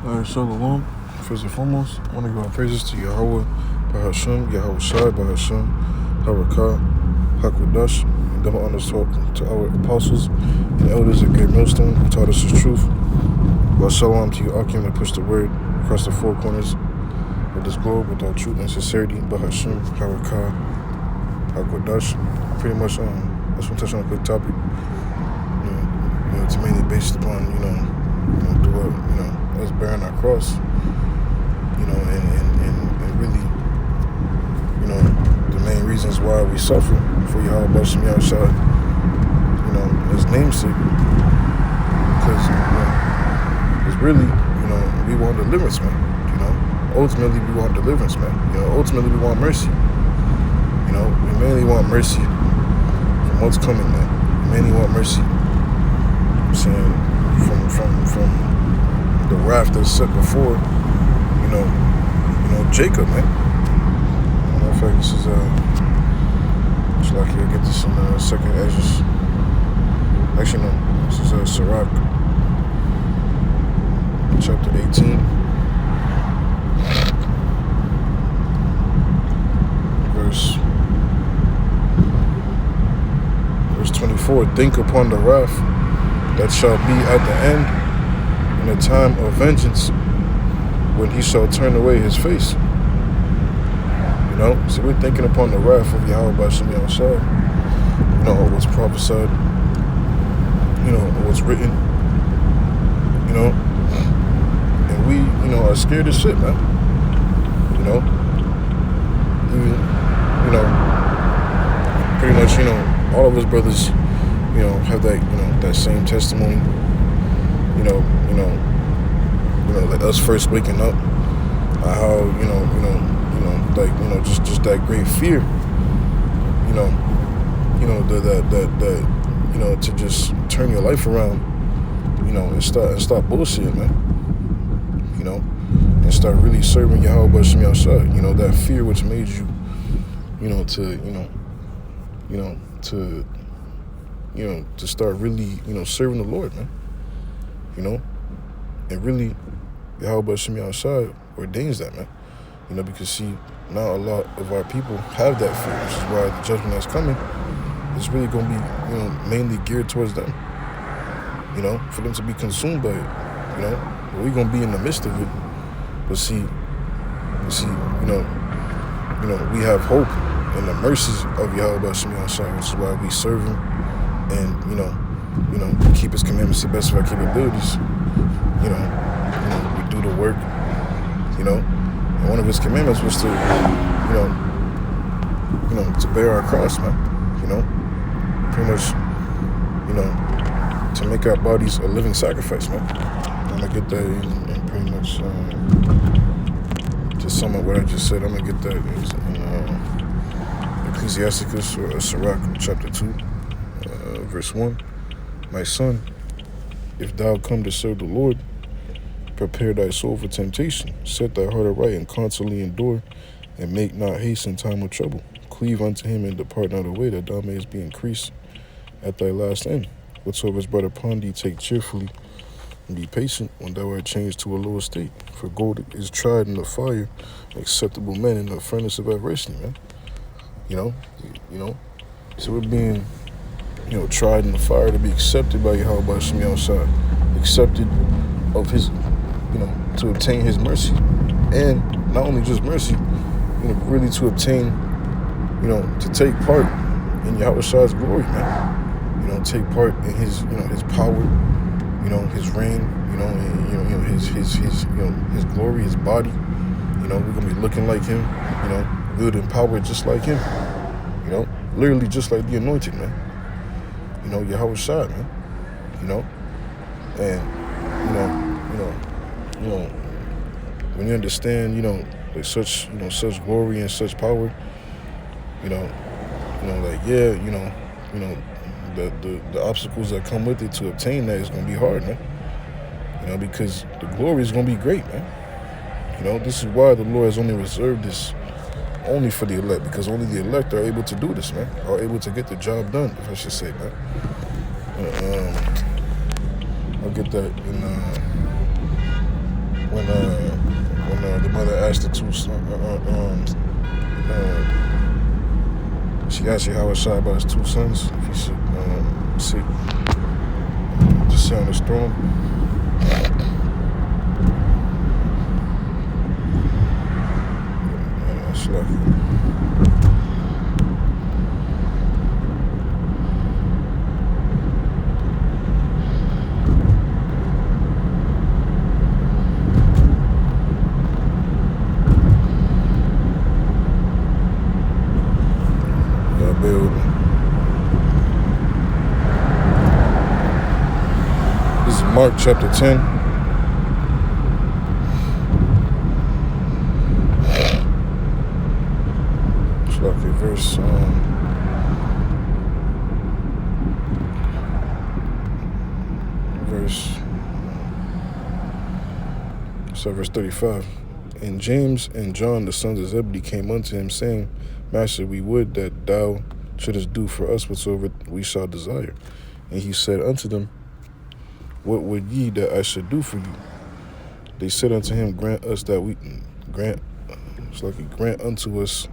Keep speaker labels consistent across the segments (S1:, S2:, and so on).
S1: Shalom. First and foremost, I want to give our praises to Yahweh, Bahasham, Yahweh Shai, Bahasham, Harakah, Hakwadash, and double honors to our apostles and elders at Great Millstone who taught us His truth. While shalom to you, Akim, that pushed the word across the four corners of this globe with all truth and sincerity, Bahasham, Harakah, Hakwadash. Pretty much, I just want to touch on a quick topic. It's mainly based upon, us bearing our cross, and really, the main reasons why we suffer for Yahweh Bashim Yahushua, His namesake, because, it's really, we want deliverance, man, ultimately we want deliverance, man, ultimately we want mercy, we mainly want mercy from what's coming, man, we mainly want mercy, I'm saying, from the wrath that's set before, Jacob, man. Matter of fact, this is it's like you'll get this in second Ezra. Actually, no, this is Sirach, chapter 18, verse 24. Think upon the wrath that shall be at the end, in the time of vengeance, when he shall turn away his face. So we're thinking upon the wrath of Yahweh Bashim Yahushua, what's prophesied, what's written, and we, are scared as shit, man. Even, pretty much, all of us brothers, have that, that same testimony, like us first waking up, how, just that great fear, to just turn your life around, and stop bullshit, man, and start really serving Yahweh Bashim Yahushua, that fear which made you, to start really, serving the Lord, man, and really, Yahweh Bashim Yahushua ordains that, man, because see, now a lot of our people have that fear, which is why the judgment that's coming is really going to be, mainly geared towards them, for them to be consumed by it, we're going to be in the midst of it, but see, we have hope in the mercies of Yahweh Bashim Yahushua, which is why we serve Him, and, keep His commandments to the best of our capabilities, we do the work, and one of His commandments was to, to bear our cross, man, pretty much, to make our bodies a living sacrifice, man. I'm gonna get that in pretty much, to sum up what I just said, I'm gonna get that in Ecclesiasticus, or Sirach, chapter 2, verse 1. My son, if thou come to serve the Lord, prepare thy soul for temptation. Set thy heart aright and constantly endure, and make not haste in time of trouble. Cleave unto Him and depart not away, that thou mayest be increased at thy last end. Whatsoever is brought upon thee, take cheerfully, and be patient when thou art changed to a lower state. For gold is tried in the fire, acceptable men in the furnace of adversity, man. So we're being, tried in the fire to be accepted by Yahweh Bashim Yahushua, accepted of His, to obtain His mercy, and not only just mercy, really to obtain, to take part in Yahushua's glory, man. Take part in His, His power, His reign, His glory, His body. We're gonna be looking like Him, good and power just like Him, literally just like the anointed, man. Yahushua, man. And when you understand, like such, such glory and such power, the obstacles that come with it to obtain that is gonna be hard, man. Because the glory is gonna be great, man. This is why the Lord has only reserved this only for the elect, because only the elect are able to do this, man, are able to get the job done, if I should say, man. I'll get that in when the mother asked the two she asked Yahweh Shai about his two sons, if he should sit on his throne. It's like this is Mark chapter 10. It's like a verse verse 35. And James and John, the sons of Zebedee, came unto him, saying, Master, we would that thou shouldest do for us whatsoever we shall desire. And he said unto them, What would ye that I should do for you? They said unto him, Grant unto us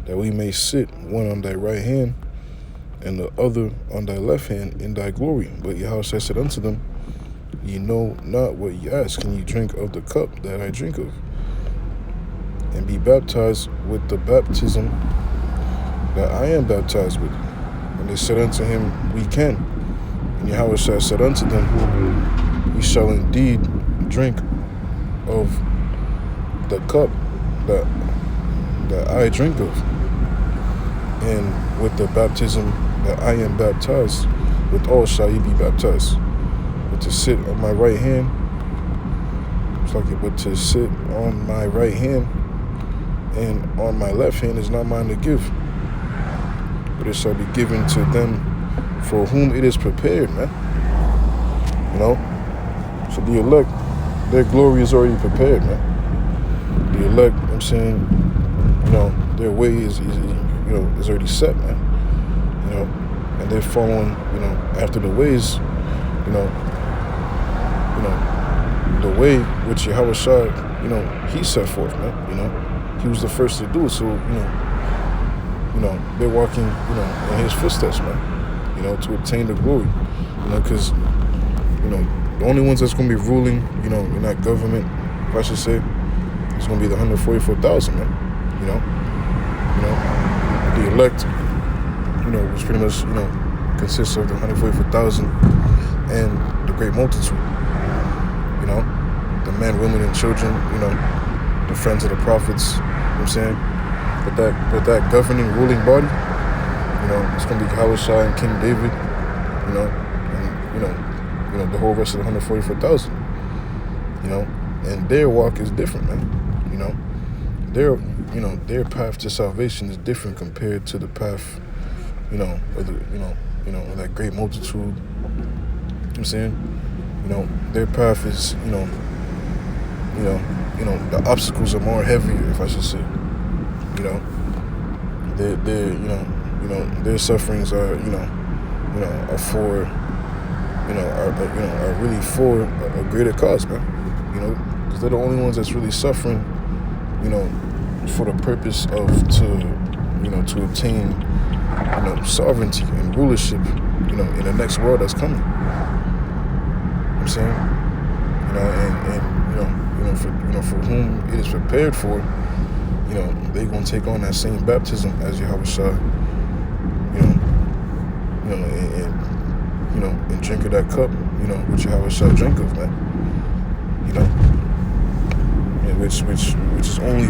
S1: that we may sit, one on thy right hand, and the other on thy left hand, in thy glory. But Yahushua said unto them, Ye know not what ye ask. Can ye drink of the cup that I drink of, and be baptized with the baptism that I am baptized with? And they said unto him, We can. And Yahushua said unto them, Ye shall indeed drink of the cup that I drink of, and with the baptism that I am baptized with all shall ye be baptized. But to sit on my right hand, but to sit on my right hand and on my left hand is not mine to give, but it shall be given to them for whom it is prepared, man. You know? So the elect, their glory is already prepared, man. The elect, I'm saying, their way is already set, man. And they're following, after the ways, the way which Yahweh Shai, he set forth, man. He was the first to do it, so they're walking, in his footsteps, man. To obtain the glory, because the only ones that's gonna be ruling, in that government, if I should say, is gonna be the 144,000, man. The elect, which pretty much, consists of the 144,000 and the great multitude. The men, women, and children, the friends of the prophets, you know what I'm saying? But that governing, ruling body, it's going to be Yahweh Shai and King David, and, the whole rest of the 144,000, and their walk is different, man. Their path to salvation is different compared to the path, of that great multitude. You know what I'm saying? Their path is, the obstacles are more heavier, if I should say. Their sufferings are, are for, are really for a greater cause, man. Because they're the only ones that's really suffering, for the purpose of to obtain, sovereignty and rulership, in the next world that's coming. You know what I'm saying? For whom it is prepared for, they're gonna take on that same baptism as Yahweh Shai, and drink of that cup, which Yahweh Shai drink of, man. Which is only,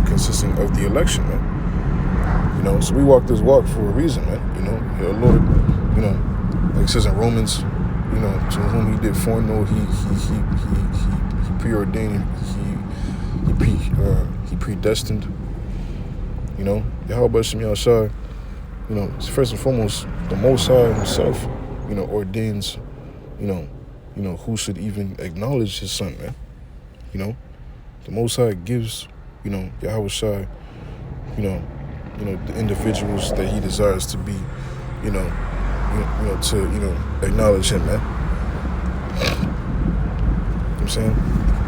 S1: consisting of the election, man. So we walk this walk for a reason, man. The Lord, like it says in Romans, to whom he did foreknow, he preordained, he predestined. Yahweh Shem Yahushai, first and foremost, the Most High himself, ordains, who should even acknowledge his son, man. The Most High gives, Yahweh Shai, the individuals that he desires to be, to acknowledge him, man. You know what I'm saying?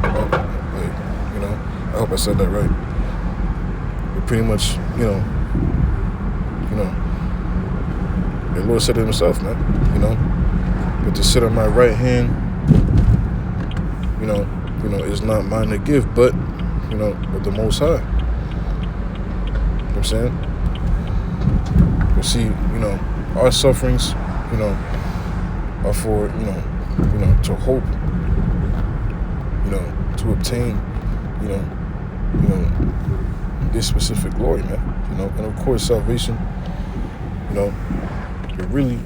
S1: I hope I said that right. But pretty much, the Lord said it himself, man. But to sit on my right hand, is not mine to give, but the Most High. You know what I'm saying? But see, our sufferings, are for, to hope, to obtain, this specific glory, man. And of course salvation, it really,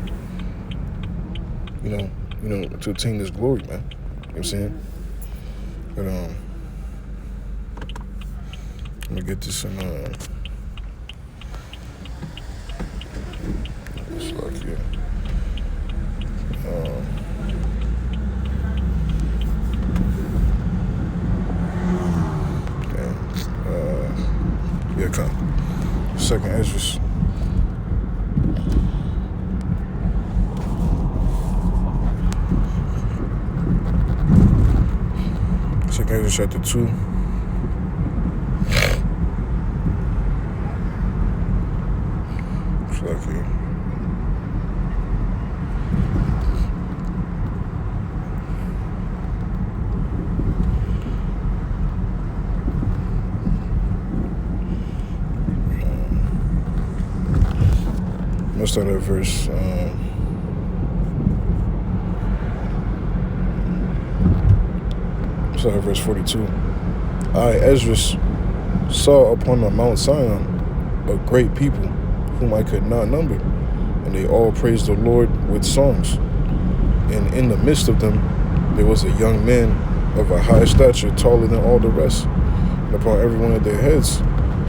S1: to attain this glory, man. You know what I'm saying? But I'm gonna get this in it's like here. Come. Second Esdras. Second Esdras chapter 2. It's like here. Let's start at verse. Start at verse 42. I, Esdras, saw upon the Mount Zion a great people, whom I could not number, and they all praised the Lord with songs. And in the midst of them there was a young man of a high stature, taller than all the rest. And upon every one of their heads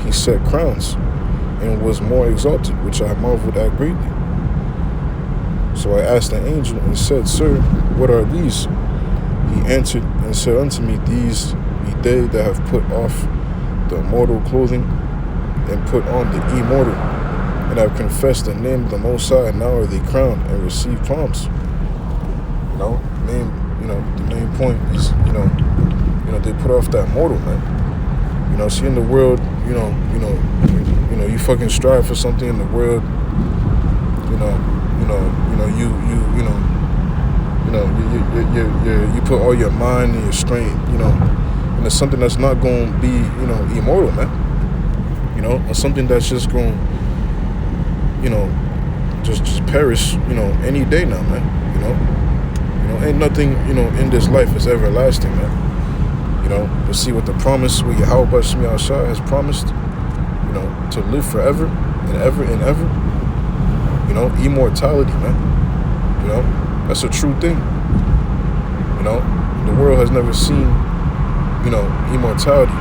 S1: he set crowns, and was more exalted, which I marveled at greatly. So I asked the angel and said, Sir, what are these? He answered and said unto me, These be they that have put off the mortal clothing and put on the immortal, and have confessed the name of the Most High. Now are they crowned and receive palms. The main point is, they put off that mortal, man. See, in the world, you fucking strive for something in the world, you put all your mind and your strength, and it's something that's not going to be, immortal, man. Or something that's just going, just perish, any day now, man. Ain't nothing, in this life is everlasting, man. To see what the promise, what Yahweh Shemi Ashah has promised, to live forever and ever and ever. Immortality, man. That's a true thing. The world has never seen, immortality.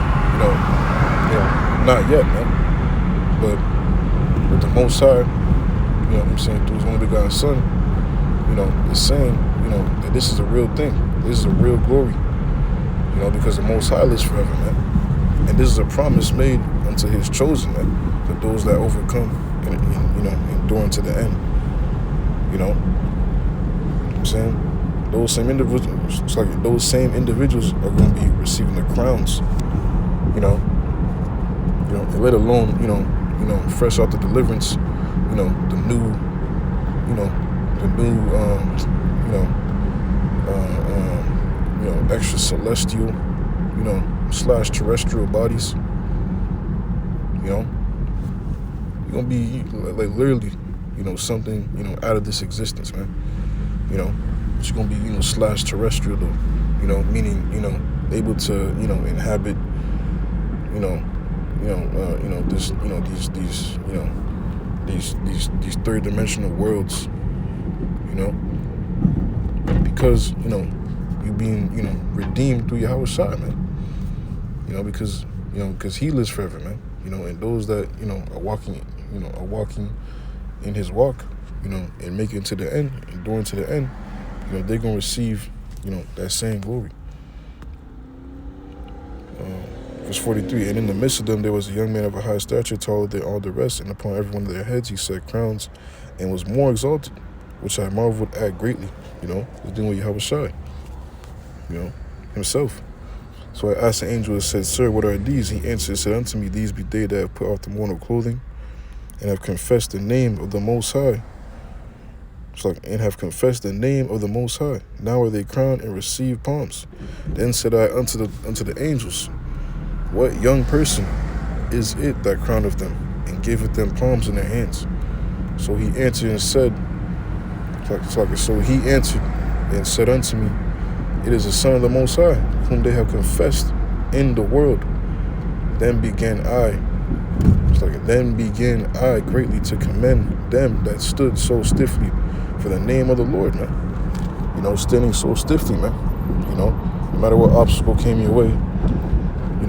S1: Not yet, man. But with the Most High, through His only begotten Son, is saying, that this is a real thing. This is a real glory. Because the Most High lives forever, man. And this is a promise made unto His chosen, man, for those that overcome and endure to the end. You know what I'm saying? Those same individuals, it's like those same individuals are going to be receiving the crowns. And let alone, fresh out the deliverance, the new, extra celestial, / terrestrial bodies. You're gonna be like literally, something, out of this existence, man. But you're gonna be, / terrestrial though, meaning, able to, inhabit, these third dimensional worlds, because, you being, redeemed through Yahweh Shai, man. Because He lives forever, man. And those that, are walking in His walk, and make it to the end, enduring to the end, they're gonna receive, that same glory. Verse 43, and in the midst of them there was a young man of a high stature, taller than all the rest, and upon every one of their heads he set crowns, and was more exalted, which I marveled at greatly. He's doing with Yahweh Shai, himself. So I asked the angel and said, Sir, what are these? He answered and said unto me, These be they that have put off the mourning clothing, and have confessed the name of the Most High. It's like, and have confessed the name of the Most High. Now are they crowned and receive palms. Then said I unto the angels, What young person is it that crowneth them, and giveth them palms in their hands? So he answered and said, so he answered and said unto me, It is the Son of the Most High, whom they have confessed in the world. Then began I greatly to commend them that stood so stiffly for the name of the Lord, man. Standing so stiffly, man. No matter what obstacle came your way, he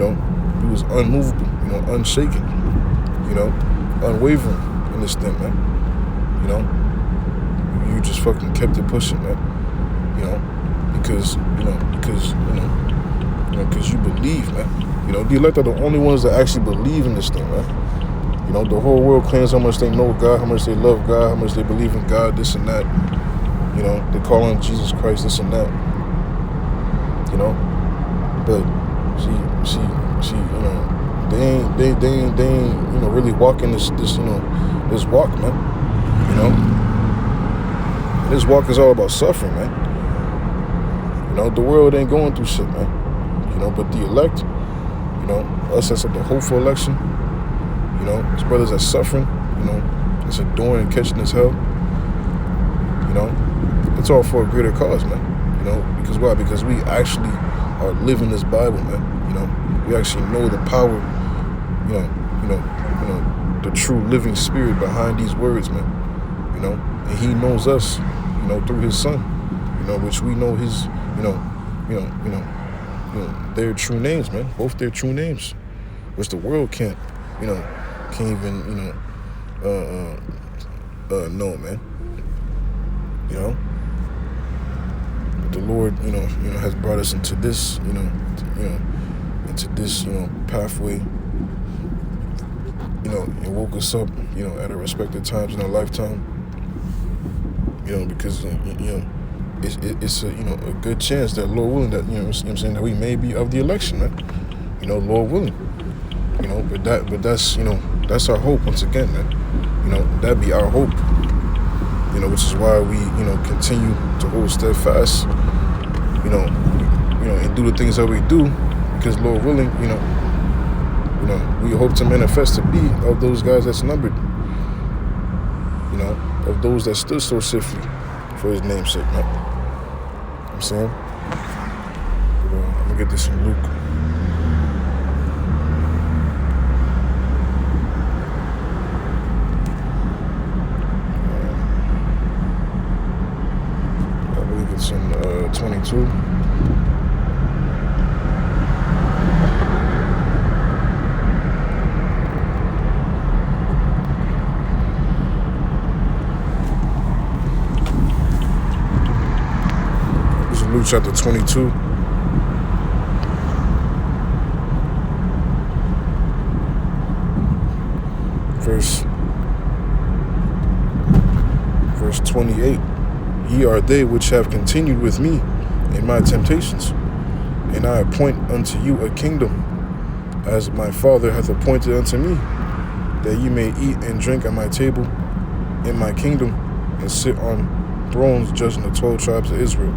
S1: was unmovable, unshaken, unwavering in this thing, man. You just fucking kept it pushing, man. Because you believe, man. The elect are the only ones that actually believe in this thing, man. The whole world claims how much they know God, how much they love God, how much they believe in God, this and that. They call on Jesus Christ, this and that. But they ain't really walking this walk, man. This walk is all about suffering, man. The world ain't going through shit, man. But the elect, us that's at the hopeful election, his brothers that's suffering, that's enduring and catching his hell, it's all for a greater cause, man. Because why? Because we actually are living this Bible, man. We actually know the power, the true living spirit behind these words, man. And he knows us, through his son, which we know his, their true names, man. Both their true names, which the world can't even, know, man. But the Lord, has brought us into this, into this, pathway, and woke us up, at our respective times in our lifetime, because, it's a good chance that Lord willing that that we may be of the election, man. Lord willing. But that's that's our hope once again, man. That be our hope. Which is why we continue to hold steadfast. And do the things that we do, because Lord willing, we hope to manifest to be of those guys that's numbered. Of those that stood so swiftly for his name's sake, man. I'm saying? I'm gonna get this in Luke. I believe it's in 22. Luke chapter 22. Verse 28. Ye are they which have continued with me in my temptations, and I appoint unto you a kingdom, as my Father hath appointed unto me, that ye may eat and drink at my table in my kingdom, and sit on thrones judging the 12 tribes of Israel.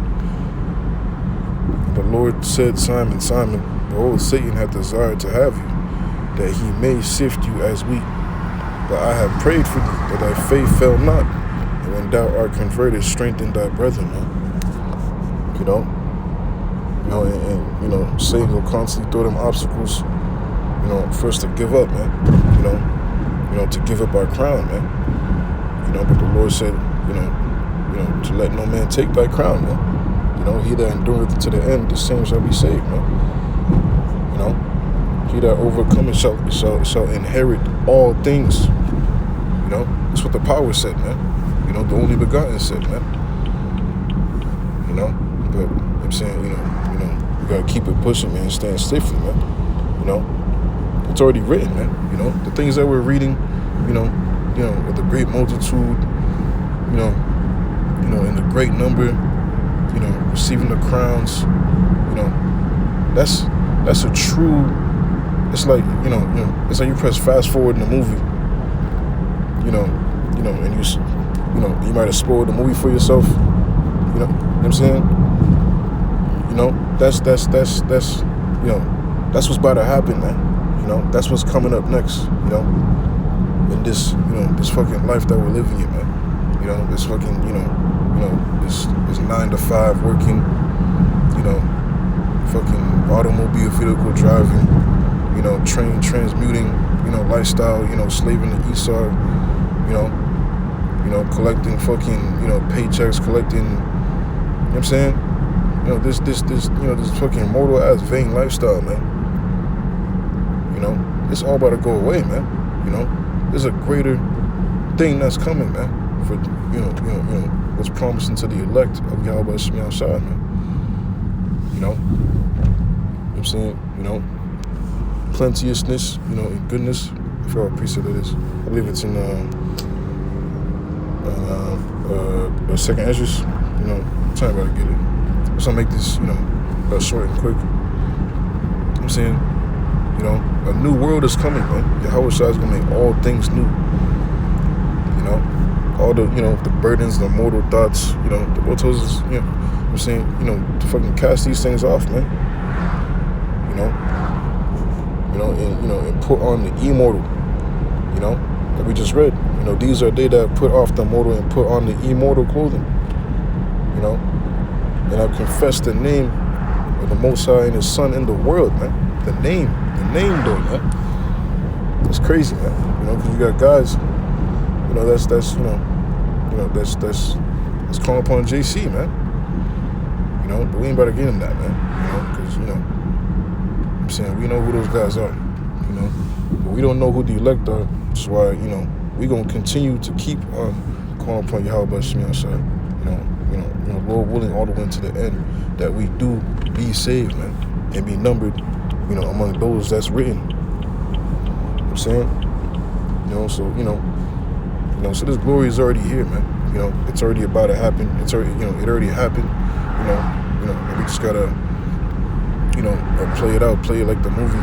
S1: The Lord said, Simon, Simon, behold, Satan hath desired to have you, that he may sift you as wheat. But I have prayed for thee, that thy faith fail not, and when thou art converted, strengthen thy brethren, man. And Satan will constantly throw them obstacles, for us to give up, man. To give up our crown, man. But the Lord said, to let no man take thy crown, man. He that endureth to the end, the same shall be saved, man. He that overcometh shall inherit all things. That's what the power said, man. The only begotten said, man. But I'm saying, you gotta keep it pushing, man, stand stiffly, man. It's already written, man. The things that we're reading, with the great multitude, in the great number, receiving the crowns, that's That's a true. It's like it's like you press fast forward in the movie. And you might have spoiled the movie for yourself. You know what I'm saying? That's that's what's about to happen, man. That's what's coming up next. In this this fucking life that we're living in, man. This fucking this 9 to 5 working, fucking automobile vehicle driving, train transmuting, lifestyle, slaving to Esau, collecting fucking, paychecks, collecting, you know what I'm saying? This fucking mortal ass vain lifestyle, man. It's all about to go away, man. There's a greater thing that's coming, man. For what's promising to the elect of Yahweh Shemi Shai, man. You know what I'm saying? Plenteousness, and goodness. I forgot what precept it is. I believe it's in second Esdras. Time about to get it. So I'll make this, short and quick. You know what I'm saying? A new world is coming, man. Yahweh Shai is gonna make all things new. All the, the burdens, the mortal thoughts, the autos is, what I'm saying, to fucking cast these things off, man. And put on the immortal, that we just read. These are they that put off the mortal and put on the immortal clothing. And I've confessed the name of the Most High and His Son in the world, man. The name though, man. That's crazy, man. Because you got guys, that's calling upon JC, man. But we ain't about to get in that, man. Because I'm saying we know who those guys are, but we don't know who the elect are. That's why we gonna continue to keep on calling upon Yahweh Shemi Shai. Lord willing, all the way to the end, that we do be saved, man, and be numbered, among those that's written. You know what I'm saying? So this glory is already here, man. It's already about to happen. It's already, it already happened. And we just gotta, play it out, play it like the movie,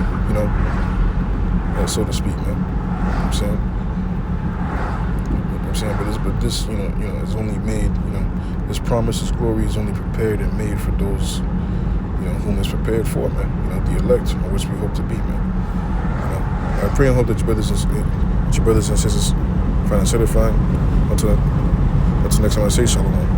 S1: so to speak, man. You know what I'm saying? But this, is only made, this promise, this glory is only prepared and made for those, whom it's prepared for, man. The elect, on which we hope to be, man. I pray and hope that your brothers and sisters find it satisfying. Until next time I say shalom.